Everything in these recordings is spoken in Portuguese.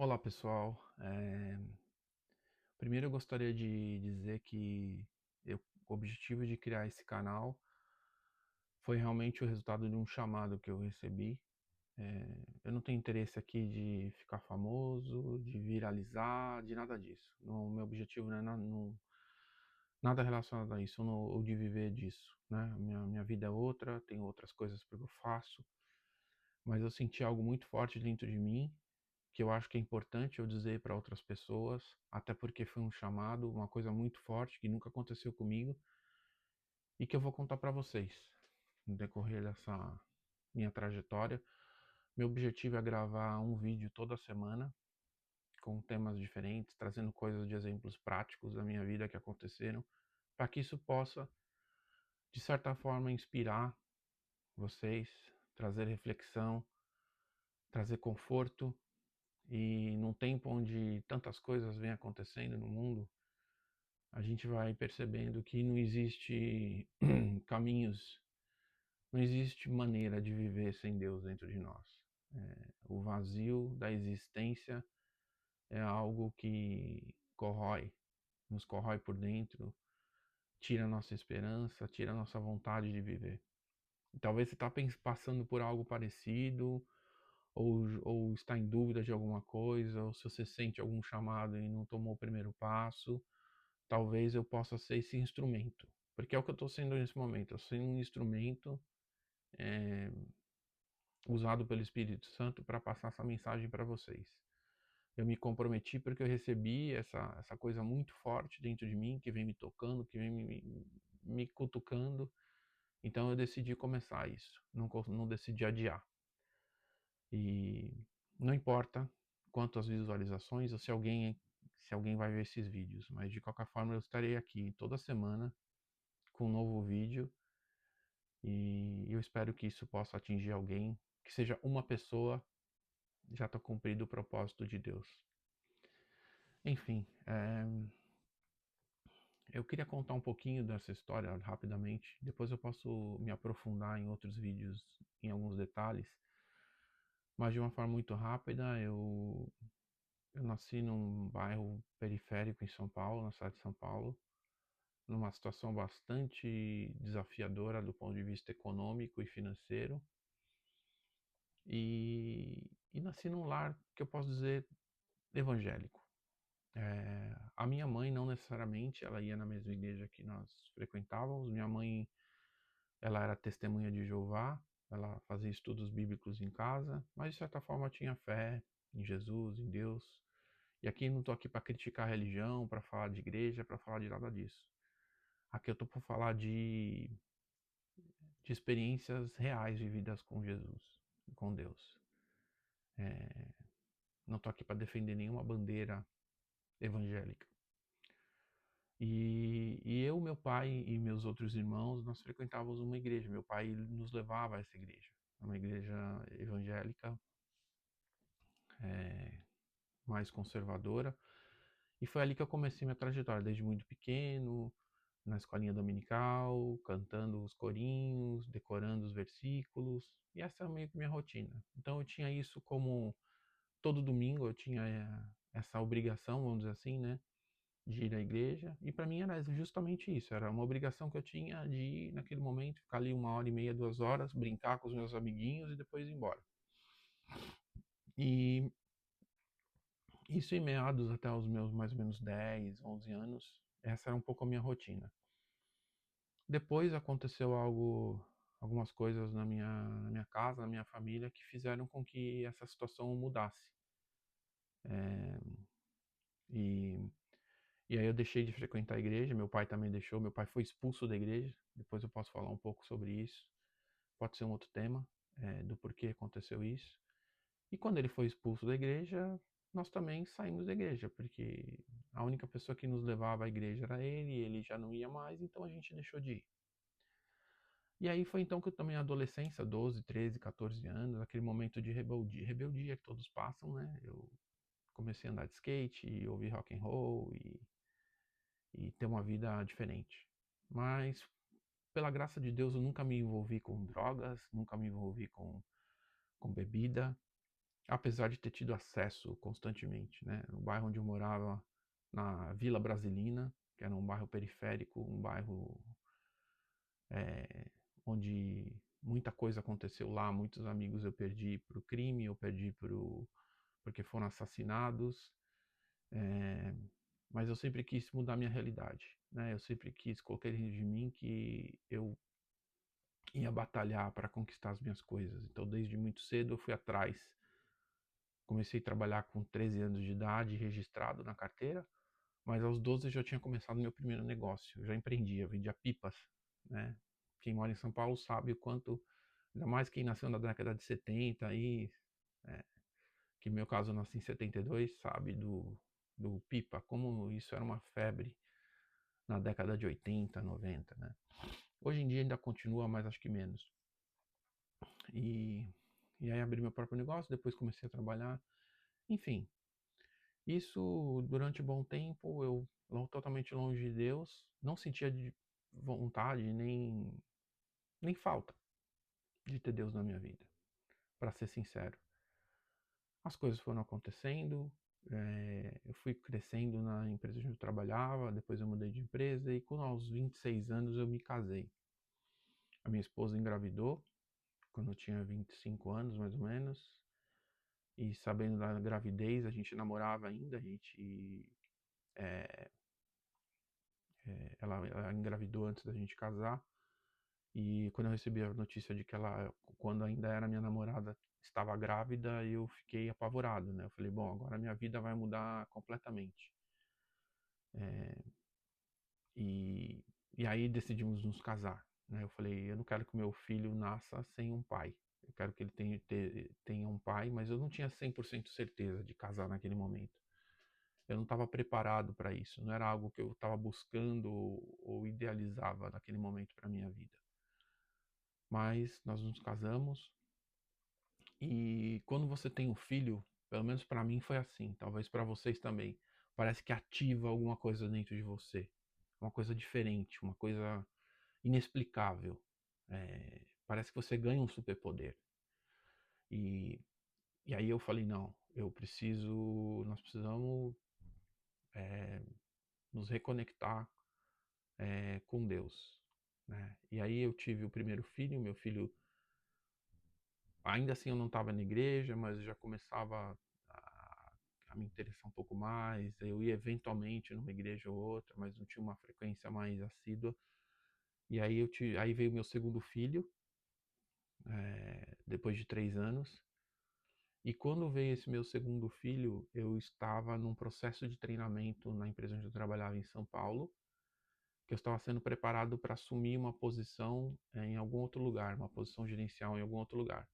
Olá pessoal, primeiro eu gostaria de dizer que o objetivo de criar esse canal foi realmente o resultado de um chamado que eu recebi. Eu não tenho interesse aqui de ficar famoso, de viralizar, de nada disso. Meu objetivo não é nada relacionado a isso, ou de viver disso, né? Minha vida é outra, tenho outras coisas que eu faço, mas eu senti algo muito forte dentro de mim que eu acho que é importante eu dizer para outras pessoas, até porque foi um chamado, uma coisa muito forte que nunca aconteceu comigo e que eu vou contar para vocês no decorrer dessa minha trajetória. Meu objetivo é gravar um vídeo toda semana com temas diferentes, trazendo coisas de exemplos práticos da minha vida que aconteceram, para que isso possa, de certa forma, inspirar vocês, trazer reflexão, trazer conforto. E num tempo onde tantas coisas vêm acontecendo no mundo, a gente vai percebendo que não existe caminhos, não existe maneira de viver sem Deus dentro de nós. O vazio da existência é algo que nos corrói por dentro, tira a nossa esperança, tira a nossa vontade de viver. E talvez você está passando por algo parecido, ou está em dúvida de alguma coisa, ou se você sente algum chamado e não tomou o primeiro passo, talvez eu possa ser esse instrumento. Porque é o que eu estou sendo nesse momento. Eu sou um instrumento é, usado pelo Espírito Santo para passar essa mensagem para vocês. Eu me comprometi porque eu recebi essa coisa muito forte dentro de mim, que vem me tocando, que vem me cutucando. Então eu decidi começar isso. Não decidi adiar. E não importa quantas visualizações ou se alguém vai ver esses vídeos, mas de qualquer forma eu estarei aqui toda semana com um novo vídeo e eu espero que isso possa atingir alguém, que seja uma pessoa, já está cumprido o propósito de Deus. Enfim, eu queria contar um pouquinho dessa história rapidamente, depois eu posso me aprofundar em outros vídeos, em alguns detalhes, mas de uma forma muito rápida. Eu nasci num bairro periférico em São Paulo, na cidade de São Paulo, numa situação bastante desafiadora do ponto de vista econômico e financeiro. E nasci num lar que eu posso dizer evangélico. A minha mãe não necessariamente ela ia na mesma igreja que nós frequentávamos. Minha mãe ela era testemunha de Jeová, ela fazia estudos bíblicos em casa, mas de certa forma tinha fé em Jesus, em Deus. E aqui não estou aqui para criticar a religião, para falar de igreja, para falar de nada disso. Aqui eu estou para falar de experiências reais vividas com Jesus, com Deus. É, não estou aqui para defender nenhuma bandeira evangélica. E eu, meu pai e meus outros irmãos, nós frequentávamos uma igreja. Meu pai nos levava a essa igreja, uma igreja evangélica, é, mais conservadora. E foi ali que eu comecei minha trajetória, desde muito pequeno, na escolinha dominical, cantando os corinhos, decorando os versículos. E essa é meio que minha rotina. Então eu tinha isso como todo domingo eu tinha essa obrigação, vamos dizer assim, né, de ir à igreja. E para mim era justamente isso, era uma obrigação que eu tinha de ir naquele momento, ficar ali 1 hora e meia, 2 horas, brincar com os meus amiguinhos e depois ir embora. E isso em meados até os meus mais ou menos 10, 11 anos, essa era um pouco a minha rotina. Depois aconteceu algumas coisas na minha casa, na minha família, que fizeram com que essa situação mudasse. É, e, e aí eu deixei de frequentar a igreja, meu pai também deixou, meu pai foi expulso da igreja, depois eu posso falar um pouco sobre isso, pode ser um outro tema, do porquê aconteceu isso. E quando ele foi expulso da igreja, nós também saímos da igreja, porque a única pessoa que nos levava à igreja era ele já não ia mais, então a gente deixou de ir. E aí foi então que eu tomei a adolescência, 12, 13, 14 anos, aquele momento de rebeldia que todos passam, né? Eu comecei a andar de skate, ouvir rock and roll e ter uma vida diferente. Mas pela graça de Deus eu nunca me envolvi com drogas, nunca me envolvi com bebida. apesar de ter tido acesso constantemente, né? No bairro onde eu morava, na Vila Brasilina, que era um bairro periférico, um bairro onde muita coisa aconteceu lá, muitos amigos eu perdi para o crime, eu perdi porque foram assassinados, é, mas eu sempre quis mudar minha realidade, né? Eu sempre quis colocar dentro de mim que eu ia batalhar para conquistar as minhas coisas. Então, desde muito cedo eu fui atrás. Comecei a trabalhar com 13 anos de idade, registrado na carteira, mas aos 12 eu já tinha começado meu primeiro negócio. Eu já empreendia, vendia pipas, né? Quem mora em São Paulo sabe o quanto, ainda mais quem nasceu na década de 70 aí, é, que no meu caso eu nasci em 72, sabe do pipa, como isso era uma febre na década de 80, 90, né? Hoje em dia ainda continua, mas acho que menos. E, e aí abri meu próprio negócio, depois comecei a trabalhar. Enfim, isso durante um bom tempo, eu totalmente longe de Deus, não sentia de vontade nem falta de ter Deus na minha vida, para ser sincero. As coisas foram acontecendo, eu fui crescendo na empresa onde eu trabalhava, depois eu mudei de empresa e quando aos 26 anos eu me casei. A minha esposa engravidou, quando eu tinha 25 anos mais ou menos, e sabendo da gravidez, a gente namorava ainda, a gente ela engravidou antes da gente casar. E quando eu recebi a notícia de que ela, quando ainda era minha namorada, estava grávida, eu fiquei apavorado, né? Eu falei, bom, agora minha vida vai mudar completamente. É, e, e aí decidimos nos casar, né? Eu falei, eu não quero que o meu filho nasça sem um pai. Eu quero que ele tenha um pai, mas eu não tinha 100% certeza de casar naquele momento. Eu não estava preparado para isso, não era algo que eu estava buscando ou idealizava naquele momento para minha vida. Mas nós nos casamos e quando você tem um filho, pelo menos para mim foi assim, talvez para vocês também, parece que ativa alguma coisa dentro de você, uma coisa diferente, uma coisa inexplicável. Parece que você ganha um superpoder. E, e aí eu falei, não, nós precisamos é, nos reconectar com Deus, né? E aí eu tive o primeiro filho, meu filho, ainda assim eu não estava na igreja, mas eu já começava a me interessar um pouco mais. Eu ia eventualmente numa igreja ou outra, mas não tinha uma frequência mais assídua. E aí aí veio meu segundo filho, depois de 3 anos. E quando veio esse meu segundo filho, eu estava num processo de treinamento na empresa onde eu trabalhava em São Paulo, que eu estava sendo preparado para assumir uma posição em algum outro lugar, uma posição gerencial em algum outro lugar.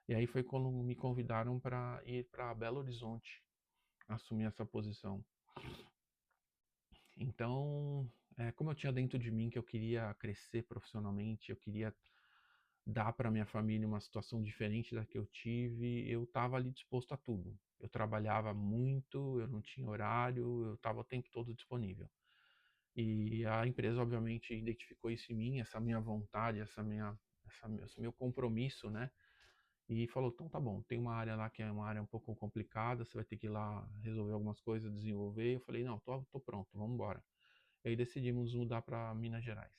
E aí foi quando me convidaram para ir para Belo Horizonte, assumir essa posição. Então, como eu tinha dentro de mim que eu queria crescer profissionalmente, eu queria dar para minha família uma situação diferente da que eu tive, eu estava ali disposto a tudo. Eu trabalhava muito, eu não tinha horário, eu estava o tempo todo disponível. E a empresa, obviamente, identificou isso em mim, essa minha vontade, esse meu compromisso, né? E falou, então tá bom, tem uma área lá que é uma área um pouco complicada, você vai ter que ir lá resolver algumas coisas, desenvolver. Eu falei, não, tô pronto, vamos embora. E aí decidimos mudar para Minas Gerais.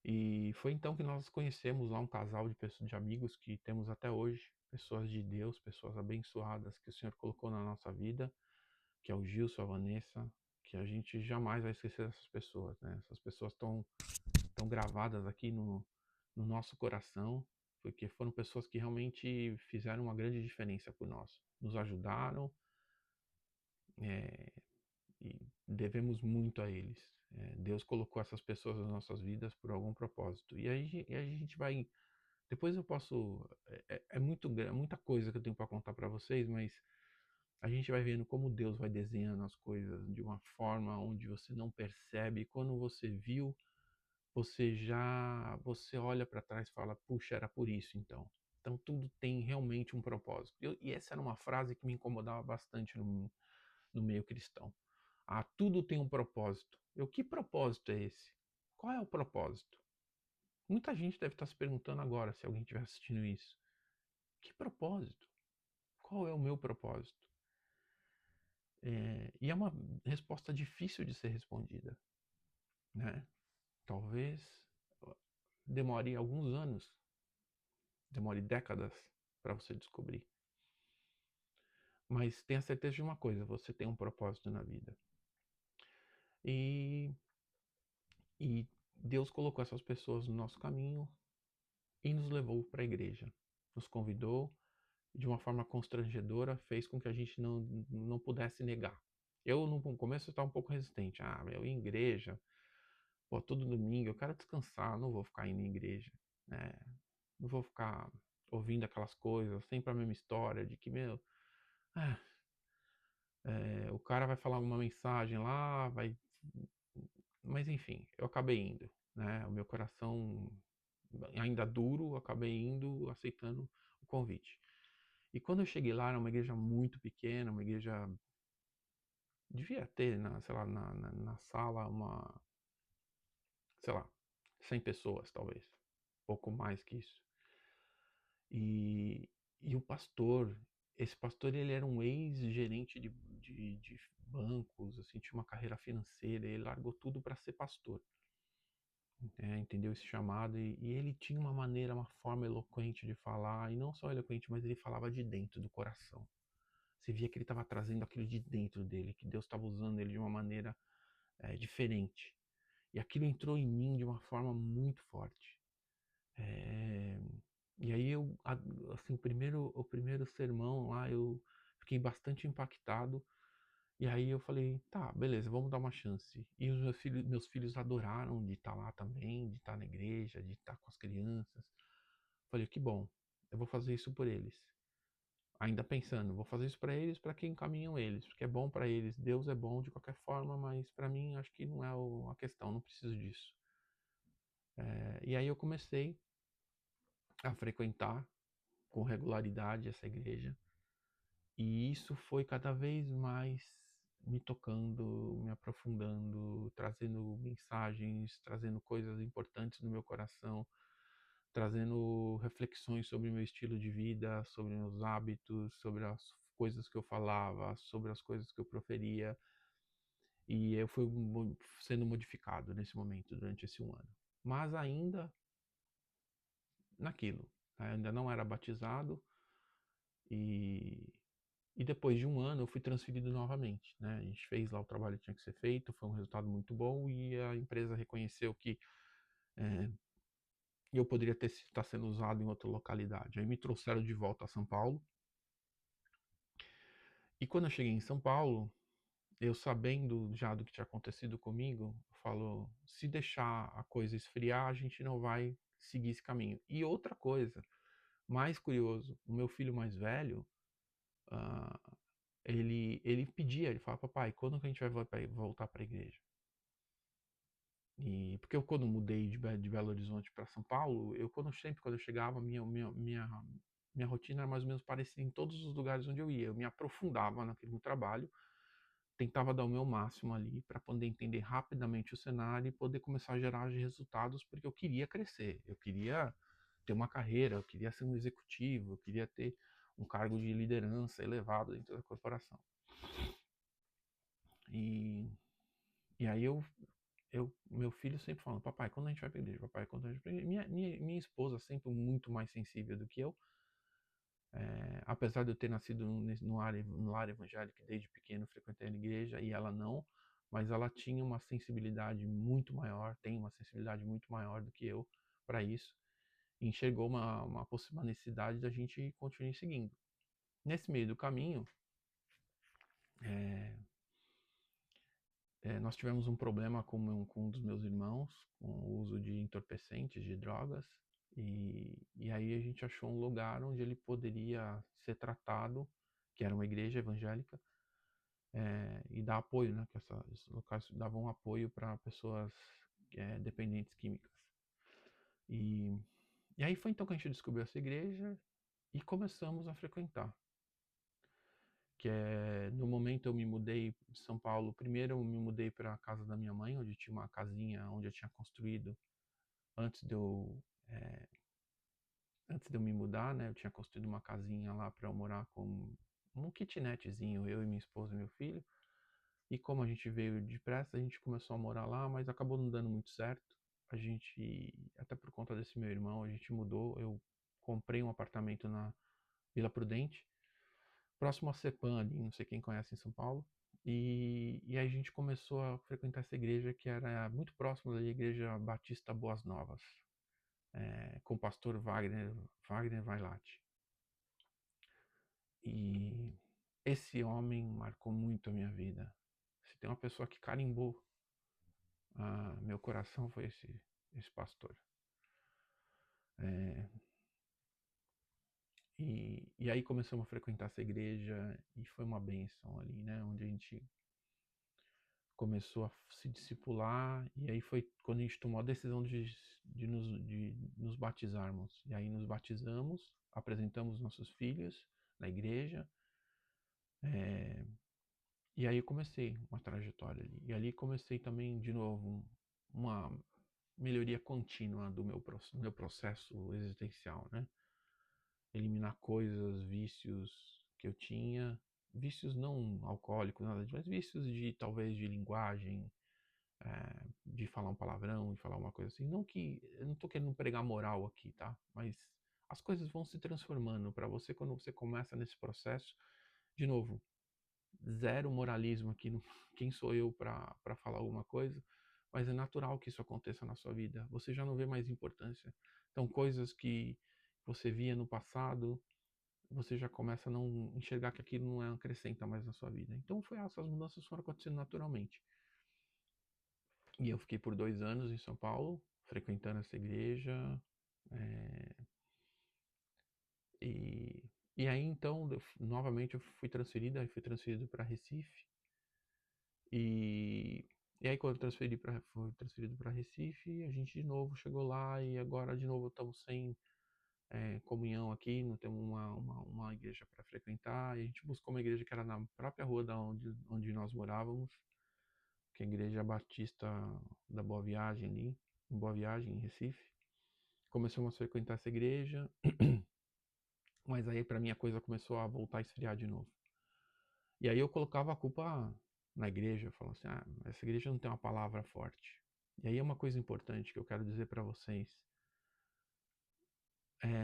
E foi então que nós conhecemos lá um casal de amigos que temos até hoje, pessoas de Deus, pessoas abençoadas que o Senhor colocou na nossa vida, que é o Gilson, a Vanessa, que a gente jamais vai esquecer dessas pessoas, né? Essas pessoas estão gravadas aqui no nosso coração, porque foram pessoas que realmente fizeram uma grande diferença por nós, nos ajudaram, é, e devemos muito a eles. Deus colocou essas pessoas nas nossas vidas por algum propósito. E aí a gente vai. Depois eu posso. Muita coisa que eu tenho para contar para vocês, mas a gente vai vendo como Deus vai desenhando as coisas de uma forma onde você não percebe. Quando você viu, você olha para trás e fala, puxa, era por isso então. Então tudo tem realmente um propósito. E essa era uma frase que me incomodava bastante no meio cristão. Ah, tudo tem um propósito. Que propósito é esse? Qual é o propósito? Muita gente deve estar se perguntando agora, se alguém estiver assistindo isso. Que propósito? Qual é o meu propósito? E é uma resposta difícil de ser respondida, né? Talvez demore alguns anos, demore décadas para você descobrir. Mas tenha certeza de uma coisa, você tem um propósito na vida. E Deus colocou essas pessoas no nosso caminho e nos levou para a igreja. Nos convidou, de uma forma constrangedora, fez com que a gente não pudesse negar. Eu, no começo, estava um pouco resistente. Eu ia em igreja, pô, todo domingo, eu quero descansar, não vou ficar indo em igreja, né? Não vou ficar ouvindo aquelas coisas, sempre a mesma história de que, ah, o cara vai falar uma mensagem lá, vai... Mas enfim, eu acabei indo, né? O meu coração ainda duro, acabei indo, aceitando o convite. E quando eu cheguei lá, era uma igreja muito pequena, uma igreja... Devia ter, sei lá, na sala, sei lá, 100 pessoas, talvez. Pouco mais que isso. E, e o pastor, esse pastor, ele era um ex-gerente de bancos, assim, tinha uma carreira financeira, ele largou tudo para ser pastor. Entendeu esse chamado? E ele tinha uma maneira, uma forma eloquente de falar, e não só eloquente, mas ele falava de dentro do coração. Você via que ele estava trazendo aquilo de dentro dele, que Deus estava usando ele de uma maneira diferente. E aquilo entrou em mim de uma forma muito forte. E aí assim, o primeiro sermão lá, eu fiquei bastante impactado. E aí eu falei, tá, beleza, vamos dar uma chance. E os meus filhos adoraram de estar lá também, de estar na igreja, de estar com as crianças. Falei, que bom, eu vou fazer isso por eles. Ainda pensando, vou fazer isso para eles, para quem encaminham eles, porque é bom para eles. Deus é bom de qualquer forma, mas para mim acho que não é a questão, não preciso disso. E aí eu comecei a frequentar com regularidade essa igreja. E isso foi cada vez mais me tocando, me aprofundando, trazendo mensagens, trazendo coisas importantes no meu coração, trazendo reflexões sobre o meu estilo de vida, sobre meus hábitos, sobre as coisas que eu falava, sobre as coisas que eu proferia. E eu fui sendo modificado nesse momento, durante esse 1 ano. Mas ainda naquilo, né? Ainda não era batizado e depois de 1 ano eu fui transferido novamente, né? A gente fez lá o trabalho que tinha que ser feito, foi um resultado muito bom e a empresa reconheceu que eu poderia estar sendo usado em outra localidade. Aí me trouxeram de volta a São Paulo. E quando eu cheguei em São Paulo, eu sabendo já do que tinha acontecido comigo, falo, se deixar a coisa esfriar, a gente não vai seguir esse caminho. E outra coisa, mais curioso, o meu filho mais velho, uh, ele pedia, ele falava, papai, quando que a gente vai voltar para a igreja? E porque eu quando mudei de Belo Horizonte para São Paulo, sempre quando eu chegava, minha rotina era mais ou menos parecida em todos os lugares onde eu ia. Eu me aprofundava no trabalho, tentava dar o meu máximo ali para poder entender rapidamente o cenário e poder começar a gerar resultados, porque eu queria crescer, eu queria ter uma carreira, eu queria ser um executivo, eu queria ter um cargo de liderança elevado dentro da corporação. E aí meu filho sempre falando, papai, quando a gente vai pra igreja? Papai, quando a gente vai pra igreja? Minha esposa sempre muito mais sensível do que eu, apesar de eu ter nascido no lar evangélico, desde pequeno frequentei a igreja e ela não, mas ela tinha uma sensibilidade muito maior, tem uma sensibilidade muito maior do que eu para isso, e enxergou uma necessidade da gente continuar seguindo. Nesse meio do caminho, é, nós tivemos um problema com um dos meus irmãos, com o uso de entorpecentes, de drogas, e aí a gente achou um lugar onde ele poderia ser tratado, que era uma igreja evangélica, e dar apoio, né? Que esses locais davam apoio para pessoas dependentes químicas. E aí foi então que a gente descobriu essa igreja e começamos a frequentar. No momento eu me mudei de São Paulo. Primeiro eu me mudei para a casa da minha mãe, onde tinha uma casinha onde eu tinha construído antes de eu antes de eu me mudar, né, eu tinha construído uma casinha lá para eu morar com um kitnetzinho, eu e minha esposa e meu filho. E como a gente veio depressa, a gente começou a morar lá, mas acabou não dando muito certo. A gente, até por conta desse meu irmão, a gente mudou. Eu comprei um apartamento na Vila Prudente, próximo a Cepan ali, não sei quem conhece em São Paulo. E aí a gente começou a frequentar essa igreja que era muito próximo da Igreja Batista Boas Novas, com o pastor Wagner Vailate. E esse homem marcou muito a minha vida. Se tem uma pessoa que carimbou meu coração, foi esse pastor. E aí começamos a frequentar essa igreja e foi uma bênção ali, né? Onde a gente começou a se discipular, e aí foi quando a gente tomou a decisão de nos batizarmos. E aí nos batizamos, apresentamos nossos filhos na igreja, e aí eu comecei uma trajetória ali. E ali comecei também, de novo, uma melhoria contínua do meu processo existencial, né? Eliminar coisas, vícios que eu tinha, vícios não alcoólicos, nada disso, mas vícios de talvez de linguagem, de falar um palavrão, de falar uma coisa assim. Não que eu não tô querendo pregar moral aqui, tá? Mas as coisas vão se transformando para você quando você começa nesse processo. De novo, zero moralismo aqui no quem sou eu para falar alguma coisa, mas é natural que isso aconteça na sua vida. Você já não vê mais importância. Então, coisas que você via no passado, você já começa a não enxergar que aquilo não acrescenta mais na sua vida. Então, essas mudanças foram acontecendo naturalmente. E eu fiquei por 2 anos em São Paulo, frequentando essa igreja. É, e, e aí, então, novamente eu fui transferido para Recife. E, e aí, quando eu fui transferido para Recife, a gente de novo chegou lá e agora de novo estamos sem comunhão aqui, não temos uma igreja para frequentar. E a gente buscou uma igreja que era na própria rua onde nós morávamos, que é a Igreja Batista da Boa Viagem ali, em Boa Viagem, em Recife. Começamos a frequentar essa igreja, mas aí para mim a coisa começou a voltar a esfriar de novo. E aí eu colocava a culpa na igreja, falando assim, essa igreja não tem uma palavra forte. E aí é uma coisa importante que eu quero dizer para vocês,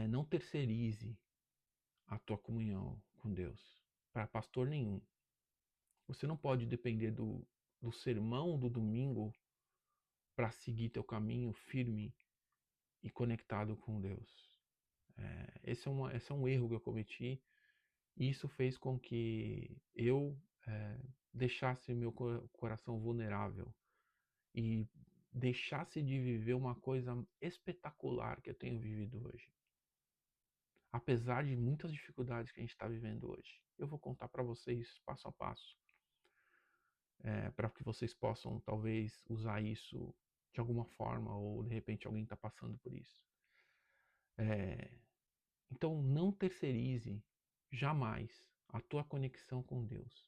não terceirize a tua comunhão com Deus para pastor nenhum. Você não pode depender do sermão do domingo para seguir teu caminho firme e conectado com Deus. Esse é um erro que eu cometi, e isso fez com que eu deixasse meu coração vulnerável e deixasse de viver uma coisa espetacular que eu tenho vivido hoje. Apesar de muitas dificuldades que a gente está vivendo hoje. Eu vou contar para vocês passo a passo, para que vocês possam talvez usar isso de alguma forma, ou de repente alguém está passando por isso. Então não terceirize jamais a tua conexão com Deus.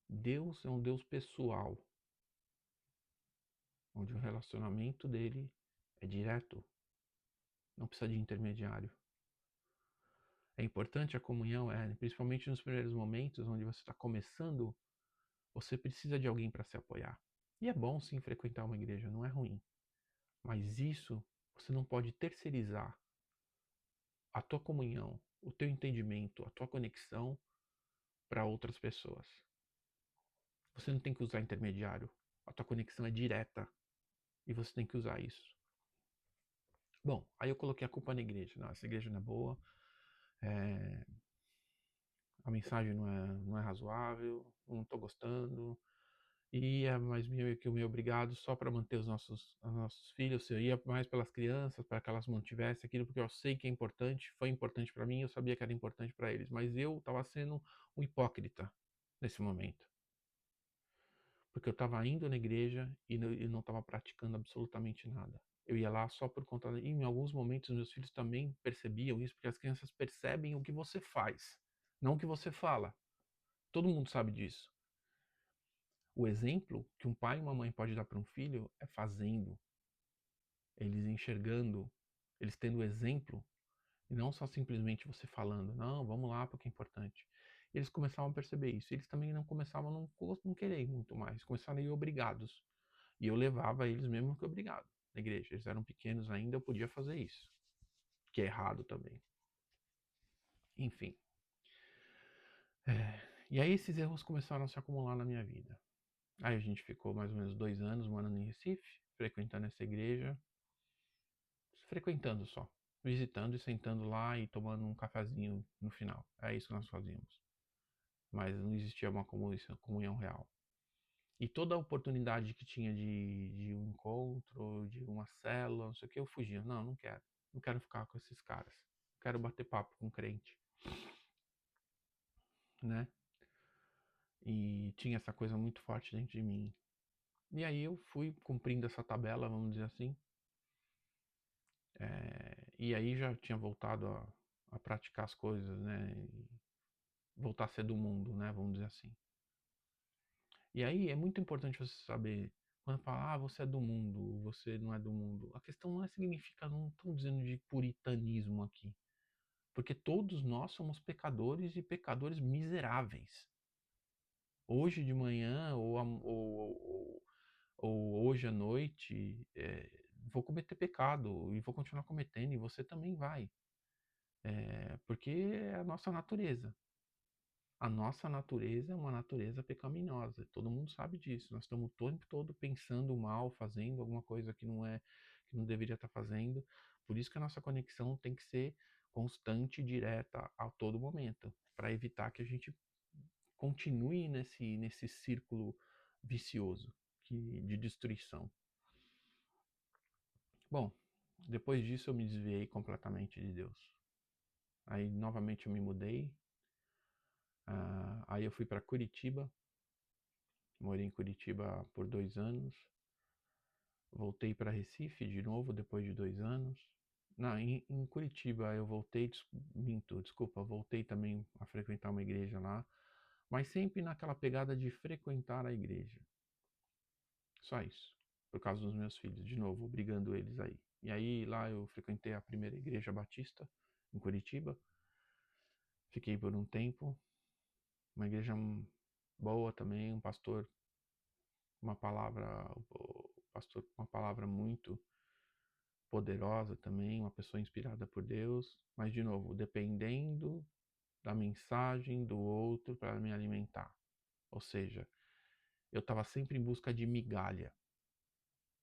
Deus é um Deus pessoal, onde o relacionamento dele é direto, não precisa de intermediário. É importante a comunhão, principalmente nos primeiros momentos, onde você está começando, você precisa de alguém para se apoiar. E é bom sim frequentar uma igreja, não é ruim. Mas isso você não pode terceirizar a tua comunhão, o teu entendimento, a tua conexão para outras pessoas. Você não tem que usar intermediário. A tua conexão é direta e você tem que usar isso. Bom, aí eu coloquei a culpa na igreja. Não, essa igreja não é boa, a mensagem não é razoável, não estou gostando. E é mais meio que o meu obrigado só para manter os nossos filhos. Eu ia mais pelas crianças, para que elas mantivessem aquilo, porque eu sei que é importante, foi importante para mim, eu sabia que era importante para eles. Mas eu estava sendo um hipócrita nesse momento. Porque eu estava indo na igreja e não estava praticando absolutamente nada. Eu ia lá só por conta. E em alguns momentos meus filhos também percebiam isso, porque as crianças percebem o que você faz, não o que você fala. Todo mundo sabe disso. O exemplo que um pai e uma mãe pode dar para um filho é fazendo, eles enxergando, eles tendo exemplo E não só simplesmente você falando, não, vamos lá porque é importante. Eles começavam a perceber isso. Eles também não começavam a não querer muito mais. Começaram a ir obrigados. E eu levava eles mesmo que obrigado na igreja. Eles eram pequenos ainda, eu podia fazer isso. Que é errado também. Enfim. E aí esses erros começaram a se acumular na minha vida. Aí a gente ficou mais ou menos 2 anos morando em Recife, frequentando essa igreja. Frequentando só. Visitando e sentando lá e tomando um cafezinho no final. É isso que nós fazíamos. Mas não existia uma comunhão real. E toda a oportunidade que tinha de um encontro, de uma célula, não sei o que, eu fugia. Não, não quero. Não quero ficar com esses caras. Quero bater papo com crente. Né? E tinha essa coisa muito forte dentro de mim. E aí eu fui cumprindo essa tabela, vamos dizer assim. E aí já tinha voltado a praticar as coisas, né? E voltar a ser do mundo, né? Vamos dizer assim. E aí é muito importante você saber, quando fala, você é do mundo, você não é do mundo. A questão não significa, não estão dizendo de puritanismo aqui. Porque todos nós somos pecadores e pecadores miseráveis. Hoje de manhã ou hoje à noite, vou cometer pecado e vou continuar cometendo, e você também vai. Porque é a nossa natureza. A nossa natureza é uma natureza pecaminosa. Todo mundo sabe disso. Nós estamos o tempo todo pensando mal, fazendo alguma coisa que não deveria estar fazendo. Por isso que a nossa conexão tem que ser constante e direta a todo momento, para evitar que a gente continue nesse círculo vicioso de destruição. Bom, depois disso eu me desviei completamente de Deus. Aí novamente eu me mudei. Aí eu fui para Curitiba. Morei em Curitiba por 2 anos. Voltei para Recife de novo depois de 2 anos. Não, em Curitiba eu voltei, desculpa, voltei também a frequentar uma igreja lá, mas sempre naquela pegada de frequentar a igreja. Só isso. Por causa dos meus filhos, de novo, obrigando eles aí. E aí lá eu frequentei a primeira igreja batista em Curitiba. Fiquei por um tempo. Uma igreja boa também, um pastor, o pastor com uma palavra muito poderosa também, uma pessoa inspirada por Deus, mas de novo, dependendo da mensagem do outro para me alimentar. Ou seja, eu estava sempre em busca de migalha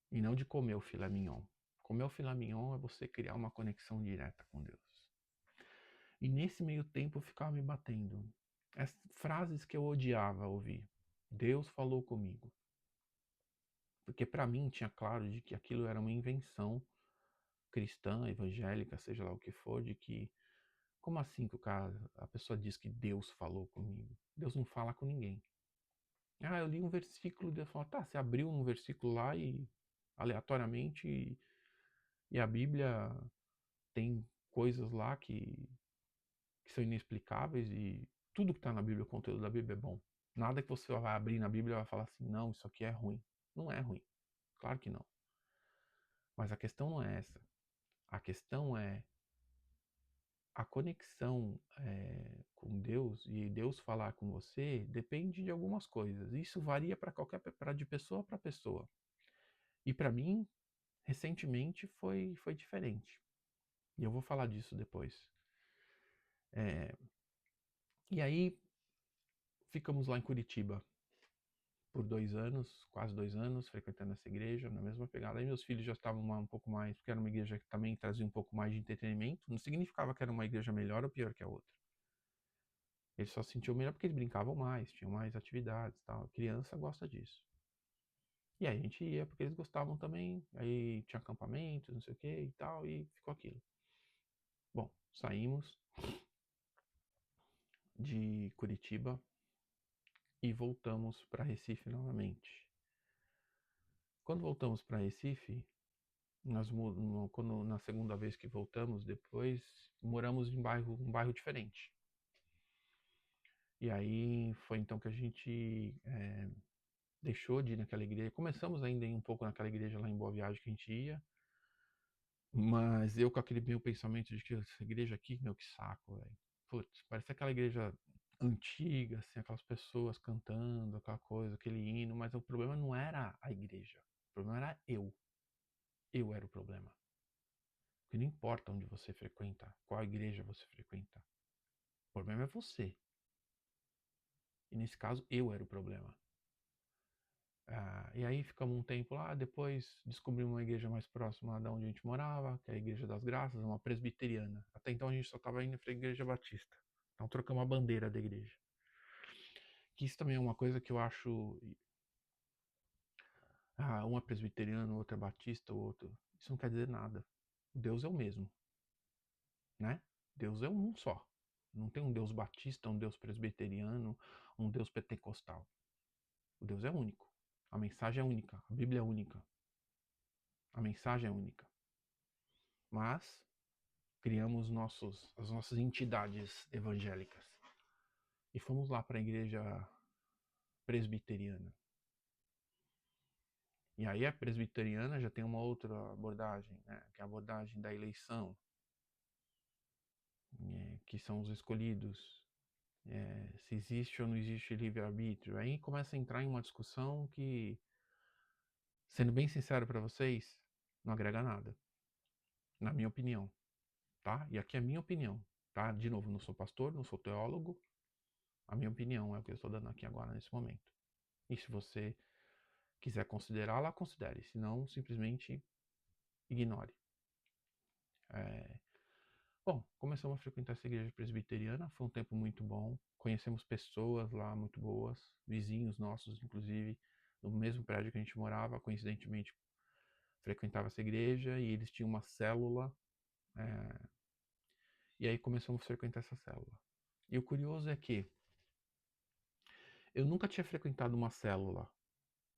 e não de comer o filé mignon. Comer o filé mignon é você criar uma conexão direta com Deus. E nesse meio tempo eu ficava me batendo. As frases que eu odiava ouvir. Deus falou comigo. Porque para mim tinha claro de que aquilo era uma invenção cristã, evangélica, seja lá o que for, de que como assim que a pessoa diz que Deus falou comigo? Deus não fala com ninguém. Eu li um versículo, Deus falou, tá, você abriu um versículo lá e aleatoriamente e a Bíblia tem coisas lá que são inexplicáveis e tudo que está na Bíblia, o conteúdo da Bíblia é bom. Nada que você vai abrir na Bíblia e vai falar assim, não, isso aqui é ruim. Não é ruim. Claro que não. Mas a questão não é essa. A questão é a conexão com Deus e Deus falar com você depende de algumas coisas. Isso varia de pessoa para pessoa. E para mim, recentemente foi diferente. E eu vou falar disso depois. E aí ficamos lá em Curitiba por 2 anos, quase 2 anos, frequentando essa igreja, na mesma pegada. Aí meus filhos já estavam lá um pouco mais, porque era uma igreja que também trazia um pouco mais de entretenimento. Não significava que era uma igreja melhor ou pior que a outra. Eles só se sentiam melhor porque eles brincavam mais, tinham mais atividades e tal. A criança gosta disso. E aí a gente ia porque eles gostavam também. Aí tinha acampamento, não sei o que e tal, e ficou aquilo. Bom, saímos de Curitiba e voltamos para Recife novamente. Quando voltamos para Recife, na segunda vez que voltamos, depois moramos em um bairro diferente. E aí foi então que a gente deixou de ir naquela igreja. Começamos ainda um pouco naquela igreja lá em Boa Viagem que a gente ia, Mas eu com aquele meu pensamento de que essa igreja aqui, meu, que saco, velho. Putz, parece aquela igreja antiga, assim, aquelas pessoas cantando, aquela coisa, aquele hino, mas o problema não era a igreja. O problema era eu. Eu era o problema. Porque não importa onde você frequenta, qual igreja você frequenta. O problema é você. E nesse caso, eu era o problema. E aí ficamos um tempo lá, depois descobrimos uma igreja mais próxima da onde a gente morava, que é a Igreja das Graças, uma presbiteriana. Até então a gente só estava indo para a Igreja Batista. Então trocamos a bandeira da igreja. Que isso também é uma coisa que eu acho. Um é presbiteriano, outro é batista, o outro. Isso não quer dizer nada. Deus é o mesmo, né? Deus é um só. Não tem um Deus batista, um Deus presbiteriano, um Deus pentecostal. O Deus é único. A mensagem é única. A Bíblia é única. A mensagem é única. Mas criamos as nossas entidades evangélicas. E fomos lá para a igreja presbiteriana. E aí a presbiteriana já tem uma outra abordagem, né? Que é a abordagem da eleição, que são os escolhidos, se existe ou não existe livre-arbítrio. Aí começa a entrar em uma discussão que, sendo bem sincero para vocês, não agrega nada, na minha opinião, tá? E aqui é a minha opinião, tá? De novo, não sou pastor, não sou teólogo, a minha opinião é o que eu estou dando aqui agora, nesse momento. E se você quiser considerá-la, considere, se não, simplesmente ignore. Bom, começamos a frequentar essa igreja presbiteriana, foi um tempo muito bom, conhecemos pessoas lá muito boas, vizinhos nossos, inclusive, no mesmo prédio que a gente morava, coincidentemente frequentava essa igreja e eles tinham uma célula, e aí começamos a frequentar essa célula. E o curioso é que eu nunca tinha frequentado uma célula,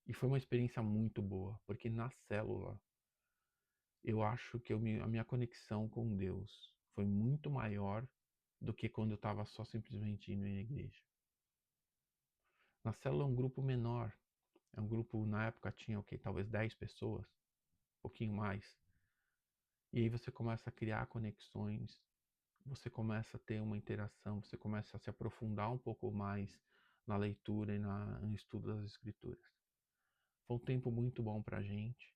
e foi uma experiência muito boa, porque na célula eu acho que a minha conexão com Deus foi muito maior do que quando eu estava só simplesmente indo em igreja. Na célula é um grupo menor. É um grupo, na época tinha o quê? Talvez 10 pessoas, um pouquinho mais. E aí você começa a criar conexões, você começa a ter uma interação, você começa a se aprofundar um pouco mais na leitura e no estudo das escrituras. Foi um tempo muito bom pra gente.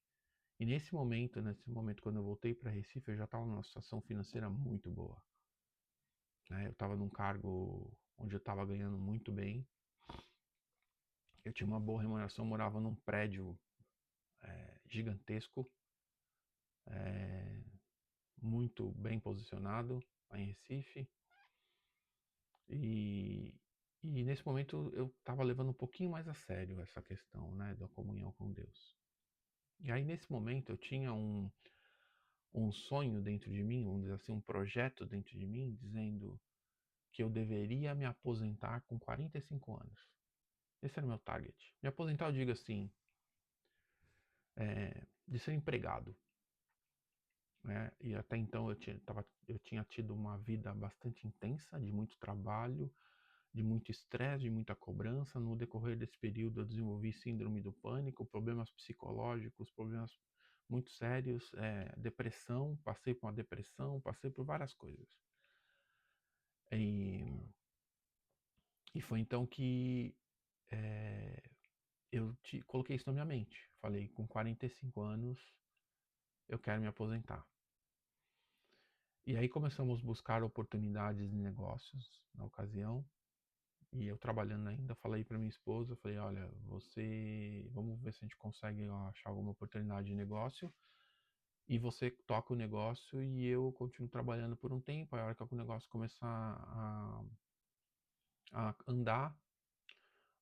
E nesse momento quando eu voltei para Recife, eu já estava numa situação financeira muito boa. Eu estava num cargo onde eu estava ganhando muito bem. Eu tinha uma boa remuneração, morava num prédio gigantesco, muito bem posicionado lá em Recife. E nesse momento eu estava levando um pouquinho mais a sério essa questão, né, da comunhão com Deus. E aí nesse momento eu tinha um sonho dentro de mim, vamos dizer assim, um projeto dentro de mim, dizendo que eu deveria me aposentar com 45 anos. Esse era o meu target. Me aposentar, eu digo assim, de ser empregado. Né? E até então eu tinha tido uma vida bastante intensa, de muito trabalho, de muito estresse, de muita cobrança. No decorrer desse período eu desenvolvi síndrome do pânico, problemas psicológicos, problemas muito sérios, depressão, passei por uma depressão, passei por várias coisas. E foi então que eu coloquei isso na minha mente. Falei, com 45 anos eu quero me aposentar. E aí começamos a buscar oportunidades de negócios na ocasião. E eu trabalhando ainda, falei para minha esposa, falei, olha, vamos ver se a gente consegue achar alguma oportunidade de negócio. E você toca o negócio e eu continuo trabalhando por um tempo. Aí a hora que o negócio começar a andar,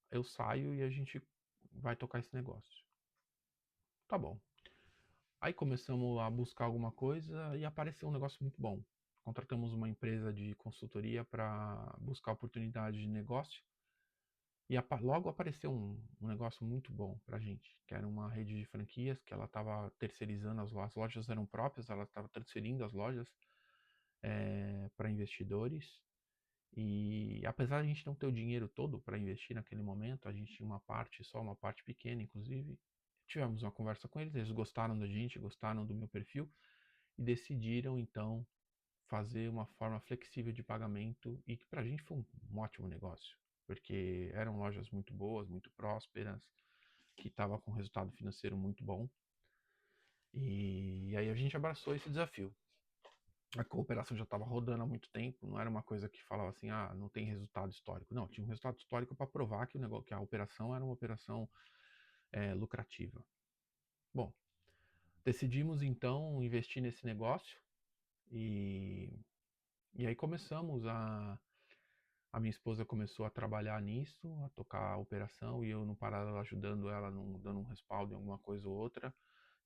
eu saio e a gente vai tocar esse negócio. Tá bom. Aí começamos a buscar alguma coisa e apareceu um negócio muito bom. Contratamos uma empresa de consultoria para buscar oportunidade de negócio. E logo apareceu um negócio muito bom pra gente, que era uma rede de franquias que ela estava terceirizando as lojas eram próprias, ela estava transferindo as lojas para investidores. E apesar de a gente não ter o dinheiro todo para investir naquele momento, a gente tinha uma parte só, uma parte pequena, inclusive. Tivemos uma conversa com eles, eles gostaram da gente, gostaram do meu perfil e decidiram então fazer uma forma flexível de pagamento e que para a gente foi um ótimo negócio, porque eram lojas muito boas, muito prósperas, que estava com resultado financeiro muito bom. E aí a gente abraçou esse desafio. A cooperação já estava rodando há muito tempo, não era uma coisa que falava assim, ah, não tem resultado histórico. Não, tinha um resultado histórico para provar que o negócio, que a operação era uma operação lucrativa. Bom, decidimos então investir nesse negócio e aí começamos a minha esposa começou a trabalhar nisso, a tocar a operação e eu no paralelo ajudando ela, dando um respaldo em alguma coisa ou outra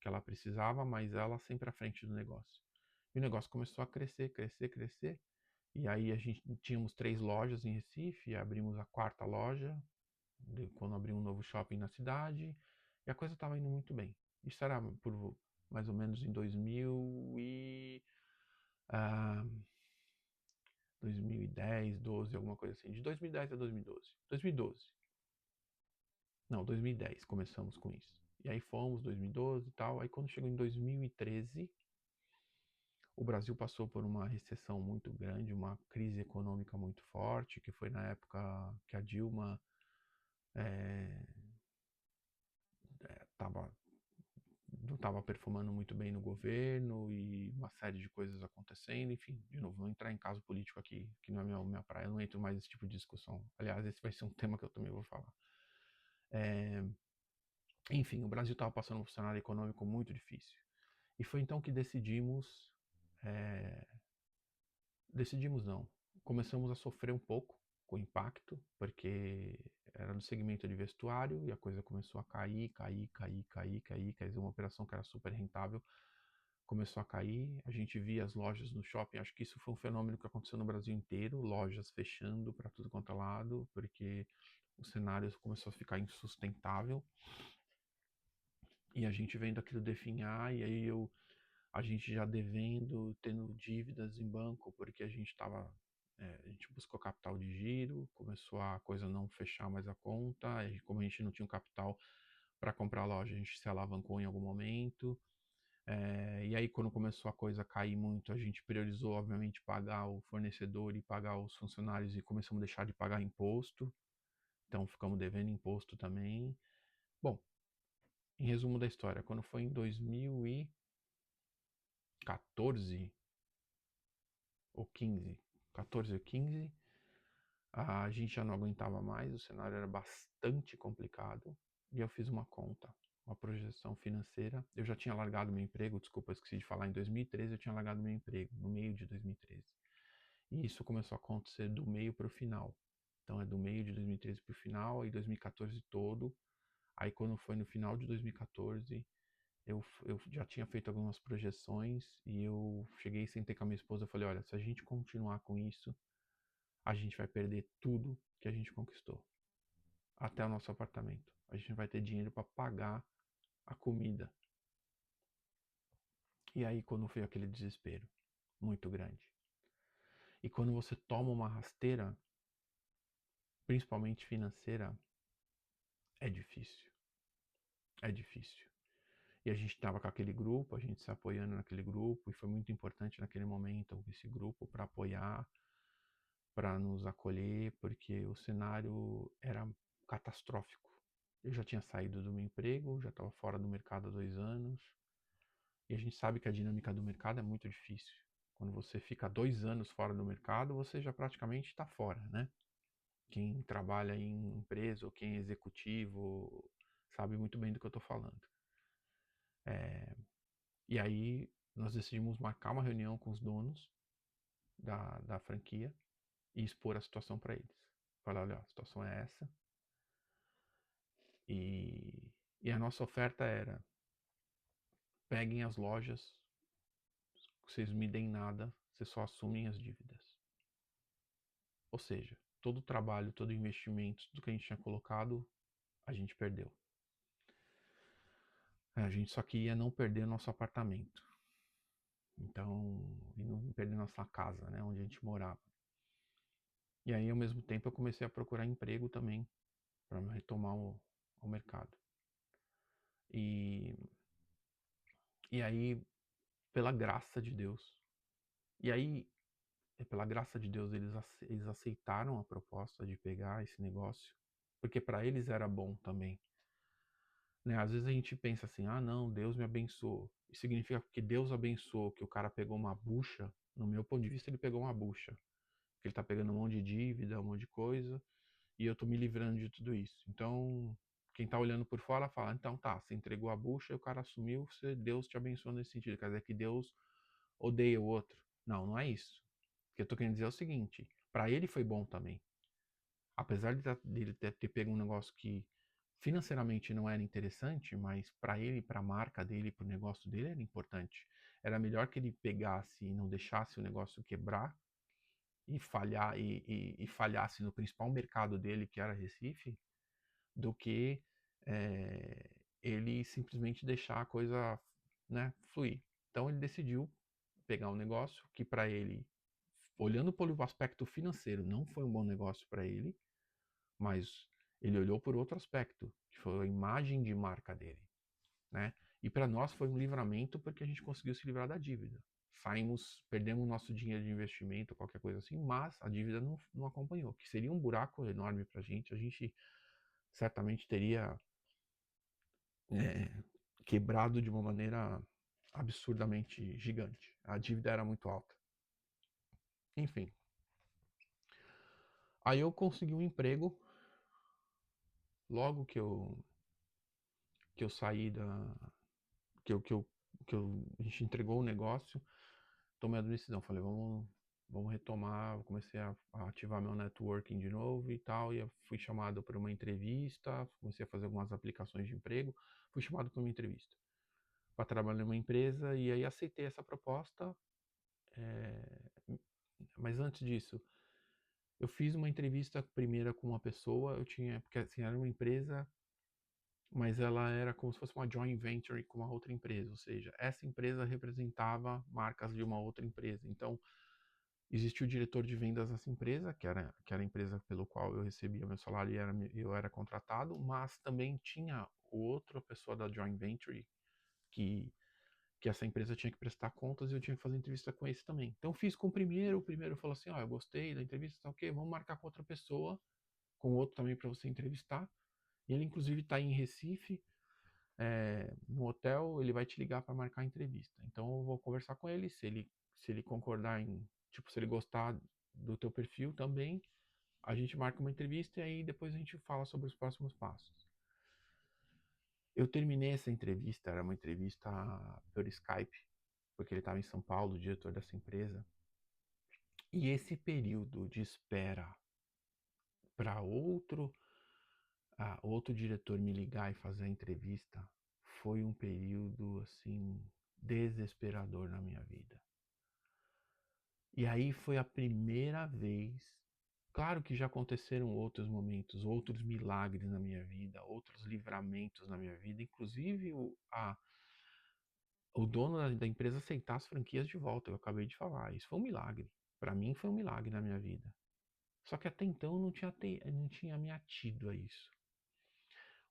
que ela precisava, mas ela sempre à frente do negócio. E o negócio começou a crescer, crescer, crescer. E aí a gente tínhamos 3 lojas em Recife, e abrimos a 4ª loja, quando abrimos um novo shopping na cidade, e a coisa estava indo muito bem. Isso era por mais ou menos em 2010, 12, alguma coisa assim. De 2010 a 2012. 2012. Não, 2010 começamos com isso. E aí fomos, 2012 e tal. Aí quando chegou em 2013, o Brasil passou por uma recessão muito grande, uma crise econômica muito forte, que foi na época que a Dilma não estava performando muito bem no governo e uma série de coisas acontecendo. Enfim, de novo, não entrar em caso político aqui, que não é minha praia, eu não entro mais nesse tipo de discussão. Aliás, esse vai ser um tema que eu também vou falar. Enfim, o Brasil estava passando por um cenário econômico muito difícil. E foi então que decidimos não, começamos a sofrer um pouco com o impacto, porque era no segmento de vestuário e a coisa começou a cair, quer dizer, uma operação que era super rentável começou a cair, a gente via as lojas no shopping, acho que isso foi um fenômeno que aconteceu no Brasil inteiro, lojas fechando para tudo quanto é lado, porque o cenário começou a ficar insustentável, e a gente vendo aquilo definhar, e aí a gente já devendo, tendo dívidas em banco, porque a gente buscou capital de giro, começou a coisa não fechar mais a conta, e como a gente não tinha um capital para comprar a loja, a gente se alavancou em algum momento. E aí quando começou a coisa a cair muito, a gente priorizou, obviamente, pagar o fornecedor e pagar os funcionários e começamos a deixar de pagar imposto. Então ficamos devendo imposto também. Bom, em resumo da história, quando foi em 2014 ou 15, 14 ou 15, a gente já não aguentava mais, o cenário era bastante complicado e eu fiz uma conta, uma projeção financeira. Eu já tinha largado meu emprego, desculpa, eu esqueci de falar, em 2013 eu tinha largado meu emprego, no meio de 2013. E isso começou a acontecer do meio para o final. Então é do meio de 2013 para o final, aí 2014 todo. Aí quando foi no final de 2014, eu já tinha feito algumas projeções e eu cheguei e sentei com a minha esposa e falei, olha, se a gente continuar com isso, a gente vai perder tudo que a gente conquistou, até o nosso apartamento. A gente vai ter dinheiro para pagar a comida. E aí quando foi aquele desespero muito grande. E quando você toma uma rasteira, principalmente financeira, é difícil. É difícil. E a gente estava com aquele grupo, a gente se apoiando naquele grupo, e foi muito importante naquele momento esse grupo para apoiar, para nos acolher, porque o cenário era catastrófico. Eu já tinha saído do meu emprego, já estava fora do mercado há 2 anos, e a gente sabe que a dinâmica do mercado é muito difícil. Quando você fica 2 anos fora do mercado, você já praticamente está fora, né? Quem trabalha em empresa ou quem é executivo sabe muito bem do que eu estou falando. E aí nós decidimos marcar uma reunião com os donos da franquia e expor a situação para eles. Falar, olha, a situação é essa. E a nossa oferta era, peguem as lojas, vocês não me deem nada, vocês só assumem as dívidas. Ou seja, todo o trabalho, todo o investimento, tudo que a gente tinha colocado, a gente perdeu. A gente só queria não perder nosso apartamento. Então, e não perder nossa casa, né, onde a gente morava. E aí, ao mesmo tempo, eu comecei a procurar emprego também, para retomar o mercado. E aí, pela graça de Deus. E aí, pela graça de Deus, eles aceitaram a proposta de pegar esse negócio, porque para eles era bom também. Né? Às vezes a gente pensa assim, ah não, Deus me abençoou. Isso significa que Deus abençoou, que o cara pegou uma bucha. No meu ponto de vista, ele pegou uma bucha. Porque ele tá pegando um monte de dívida, um monte de coisa, e eu tô me livrando de tudo isso. Então, quem tá olhando por fora fala, então tá, você entregou a bucha e o cara assumiu, Deus te abençoou nesse sentido. Quer dizer que Deus odeia o outro. Não, não é isso. O que eu tô querendo dizer é o seguinte, para ele foi bom também. Apesar de ele ter pego um negócio que financeiramente não era interessante, mas para ele, para a marca dele, para o negócio dele era importante. Era melhor que ele pegasse e não deixasse o negócio quebrar e falhar e falhasse no principal mercado dele, que era Recife, do que ele simplesmente deixar a coisa, né, fluir. Então ele decidiu pegar um negócio que para ele, olhando pelo aspecto financeiro, não foi um bom negócio para ele, mas ele olhou por outro aspecto, que foi a imagem de marca dele, né? E para nós foi um livramento porque a gente conseguiu se livrar da dívida. Perdemos nosso dinheiro de investimento, qualquer coisa assim, mas a dívida não acompanhou, que seria um buraco enorme para a gente certamente teria quebrado de uma maneira absurdamente gigante. A dívida era muito alta. Enfim. Aí eu consegui um emprego logo que eu saí a gente entregou o negócio, tomei a decisão, falei, vamos retomar, comecei a ativar meu networking de novo e tal, e eu fui chamado para uma entrevista, comecei a fazer algumas aplicações de emprego, fui chamado para uma entrevista, para trabalhar numa empresa, e aí aceitei essa proposta, mas antes disso, eu fiz uma entrevista primeira com uma pessoa, porque assim, era uma empresa, mas ela era como se fosse uma joint venture com uma outra empresa, ou seja, essa empresa representava marcas de uma outra empresa. Então, existia o diretor de vendas dessa empresa, que era a empresa pelo qual eu recebia meu salário e eu era contratado, mas também tinha outra pessoa da joint venture que essa empresa tinha que prestar contas e eu tinha que fazer entrevista com esse também. Então, fiz com o primeiro falou assim, eu gostei da entrevista, tá ok, vamos marcar com outra pessoa, com outro também para você entrevistar. E ele, inclusive, está em Recife, no hotel, ele vai te ligar para marcar a entrevista. Então eu vou conversar com ele, se ele concordar se ele gostar do teu perfil também, a gente marca uma entrevista e aí depois a gente fala sobre os próximos passos. Eu terminei essa entrevista, era uma entrevista por Skype, porque ele estava em São Paulo, o diretor dessa empresa. E esse período de espera para outro diretor me ligar e fazer a entrevista foi um período assim desesperador na minha vida. E aí foi a primeira vez. Claro que já aconteceram outros momentos, outros milagres na minha vida, outros livramentos na minha vida, inclusive o dono da empresa aceitar as franquias de volta, eu acabei de falar. Isso foi um milagre. Para mim foi um milagre na minha vida. Só que até então eu não tinha me atido a isso.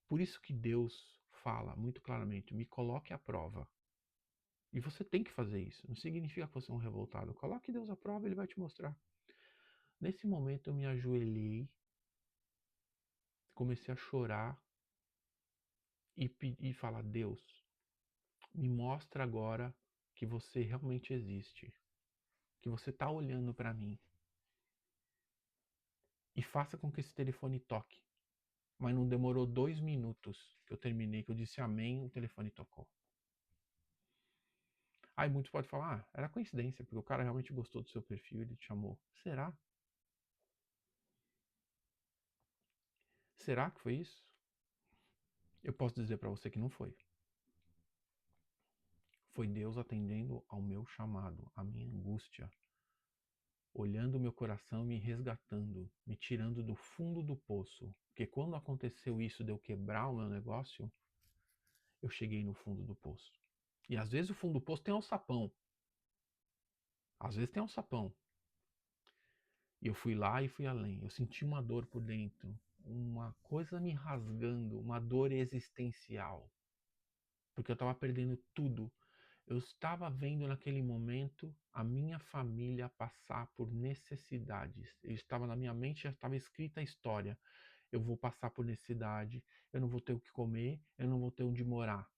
Por isso que Deus fala muito claramente, me coloque à prova. E você tem que fazer isso. Não significa que você é um revoltado. Coloque Deus à prova, Ele vai te mostrar. Nesse momento eu me ajoelhei, comecei a chorar e falar, Deus, me mostra agora que você realmente existe. Que você está olhando para mim. E faça com que esse telefone toque. Mas não demorou 2 minutos que eu terminei, que eu disse amém, o telefone tocou. Aí muitos podem falar, era coincidência, porque o cara realmente gostou do seu perfil e ele te chamou. Será? Será que foi isso? Eu posso dizer para você que não foi. Foi Deus atendendo ao meu chamado, à minha angústia, olhando o meu coração, me resgatando, me tirando do fundo do poço. Porque quando aconteceu isso de eu quebrar o meu negócio, eu cheguei no fundo do poço. E às vezes o fundo do poço tem alçapão. Às vezes tem alçapão. E eu fui lá e fui além. Eu senti uma dor por dentro, uma coisa me rasgando, uma dor existencial. Porque eu estava perdendo tudo. Eu estava vendo naquele momento a minha família passar por necessidades. Estava na minha mente, já estava escrita a história. Eu vou passar por necessidade, eu não vou ter o que comer, eu não vou ter onde morar.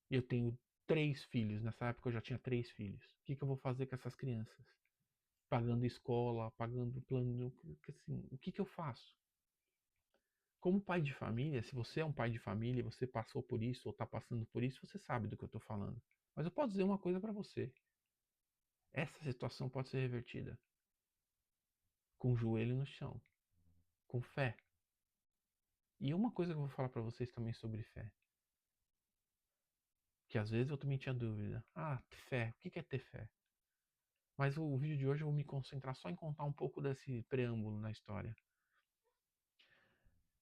Eu tenho 3 filhos, nessa época eu já tinha 3 filhos. O que eu vou fazer com essas crianças? Pagando escola, pagando plano, assim, o que eu faço? Como pai de família, se você é um pai de família, você passou por isso ou está passando por isso, você sabe do que eu estou falando. Mas eu posso dizer uma coisa para você. Essa situação pode ser revertida com o joelho no chão, com fé. E uma coisa que eu vou falar para vocês também sobre fé, que às vezes eu também tinha dúvida. Fé, o que é ter fé? Mas o vídeo de hoje eu vou me concentrar só em contar um pouco desse preâmbulo na história.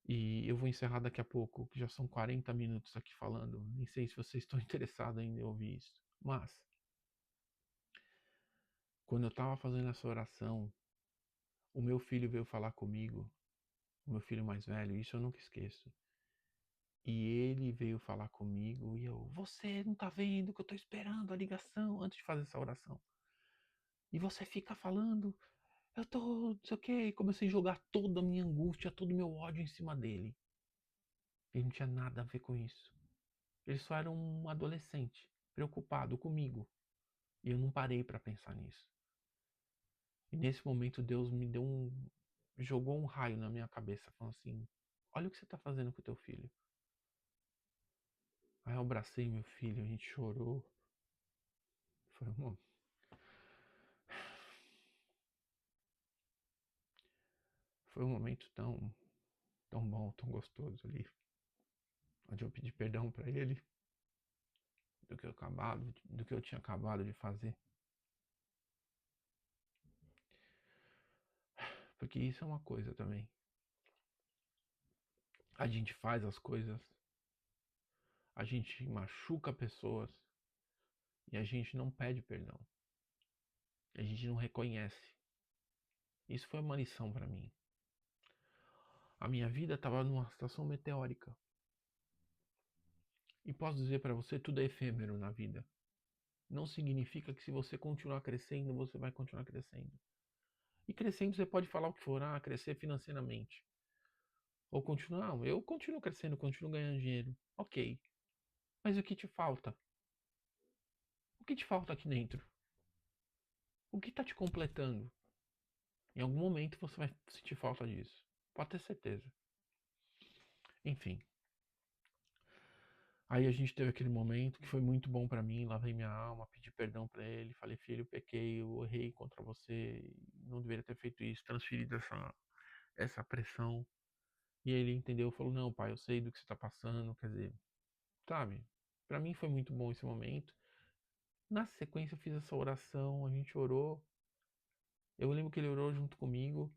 E eu vou encerrar daqui a pouco, que já são 40 minutos aqui falando. Nem sei se vocês estão interessados ainda em ouvir isso. Mas, quando eu estava fazendo essa oração, o meu filho veio falar comigo, o meu filho mais velho, isso eu nunca esqueço. E ele veio falar comigo e eu, você não tá vendo que eu tô esperando a ligação antes de fazer essa oração. E você fica falando, eu tô, não sei o que, e comecei a jogar toda a minha angústia, todo o meu ódio em cima dele. Ele não tinha nada a ver com isso. Ele só era um adolescente, preocupado comigo. E eu não parei para pensar nisso. E nesse momento Deus me deu jogou um raio na minha cabeça, falando assim: olha o que você está fazendo com o teu filho. Aí eu abracei meu filho, a gente chorou. Foi foi um momento tão bom, tão gostoso ali, onde eu pedi perdão para ele do que eu tinha acabado de fazer. Porque isso é uma coisa também. A gente faz as coisas, a gente machuca pessoas e a gente não pede perdão. A gente não reconhece. Isso foi uma lição para mim. A minha vida estava numa situação meteórica. E posso dizer para você, tudo é efêmero na vida. Não significa que se você continuar crescendo, você vai continuar crescendo. E crescendo você pode falar o que for, crescer financeiramente. Ou continuar, eu continuo crescendo, continuo ganhando dinheiro. Ok. Mas o que te falta? O que te falta aqui dentro? O que está te completando? Em algum momento você vai sentir falta disso. Pode ter certeza. Enfim. Aí a gente teve aquele momento que foi muito bom para mim, lavei minha alma, pedi perdão para ele, falei, filho, pequei, eu errei contra você, não deveria ter feito isso, transferido essa pressão. E ele entendeu, falou, não, pai, eu sei do que você tá passando, quer dizer, sabe? Para mim foi muito bom esse momento. Na sequência eu fiz essa oração, a gente orou. Eu lembro que ele orou junto comigo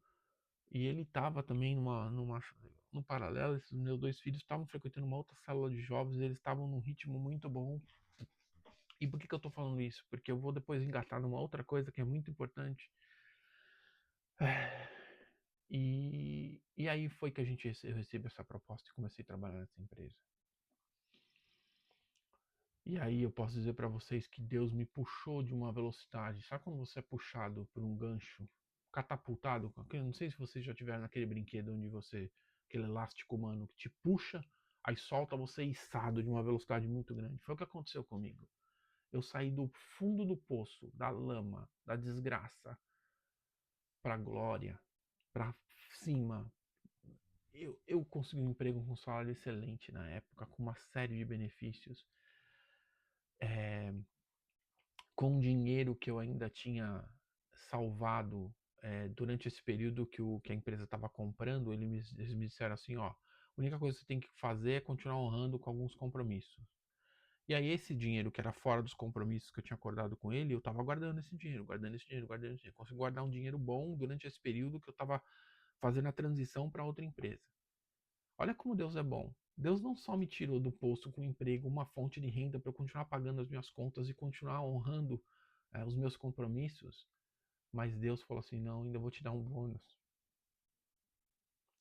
e ele tava também no paralelo, esses meus 2 filhos estavam frequentando uma outra célula de jovens, eles estavam num ritmo muito bom. E por que eu tô falando isso? Porque eu vou depois engatar numa outra coisa que é muito importante. E aí foi que eu recebi essa proposta e comecei a trabalhar nessa empresa. E aí eu posso dizer para vocês que Deus me puxou de uma velocidade. Sabe quando você é puxado por um gancho, catapultado? Eu não sei se vocês já tiveram naquele brinquedo onde você, aquele elástico humano que te puxa, aí solta você içado de uma velocidade muito grande. Foi o que aconteceu comigo. Eu saí do fundo do poço, da lama, da desgraça, para a glória, para cima. Eu consegui um emprego com um salário excelente na época, com uma série de benefícios. É, com dinheiro que eu ainda tinha salvado durante esse período que a empresa estava comprando, eles me disseram assim, ó, a única coisa que você tem que fazer é continuar honrando com alguns compromissos. E aí esse dinheiro que era fora dos compromissos que eu tinha acordado com ele, eu estava guardando esse dinheiro, guardando esse dinheiro, guardando esse dinheiro. Consegui guardar um dinheiro bom durante esse período que eu estava fazendo a transição para outra empresa. Olha como Deus é bom. Deus não só me tirou do poço com um emprego, uma fonte de renda para eu continuar pagando as minhas contas e continuar honrando os meus compromissos, mas Deus falou assim, não, ainda vou te dar um bônus.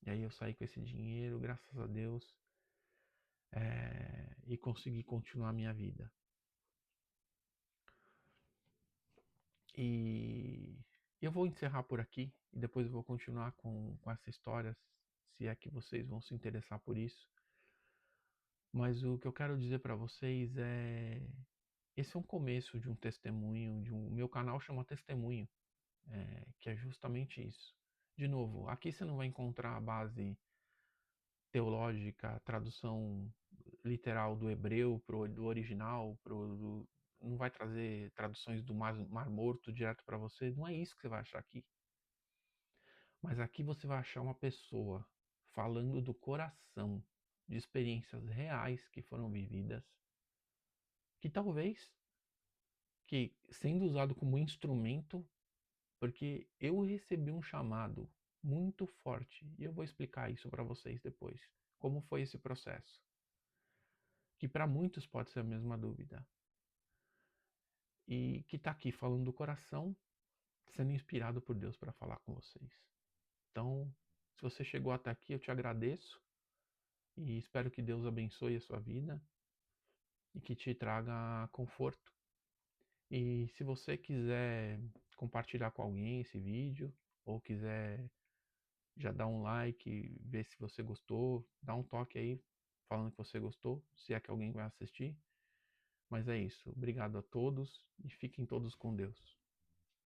E aí eu saí com esse dinheiro, graças a Deus, e consegui continuar a minha vida. E eu vou encerrar por aqui e depois eu vou continuar com essa história, se é que vocês vão se interessar por isso. Mas o que eu quero dizer para vocês é, esse é um começo de um testemunho, meu canal chama Testemunho, que é justamente isso. De novo, aqui você não vai encontrar a base teológica, tradução literal do hebreu do original, não vai trazer traduções do Mar Morto direto para você, não é isso que você vai achar aqui. Mas aqui você vai achar uma pessoa falando do coração, de experiências reais que foram vividas, que talvez, que sendo usado como instrumento, porque eu recebi um chamado muito forte, e eu vou explicar isso para vocês depois, como foi esse processo, que para muitos pode ser a mesma dúvida, e que está aqui falando do coração, sendo inspirado por Deus para falar com vocês. Então, se você chegou até aqui, eu te agradeço e espero que Deus abençoe a sua vida e que te traga conforto. E se você quiser compartilhar com alguém esse vídeo, ou quiser já dar um like, ver se você gostou, dá um toque aí falando que você gostou, se é que alguém vai assistir. Mas é isso. Obrigado a todos e fiquem todos com Deus.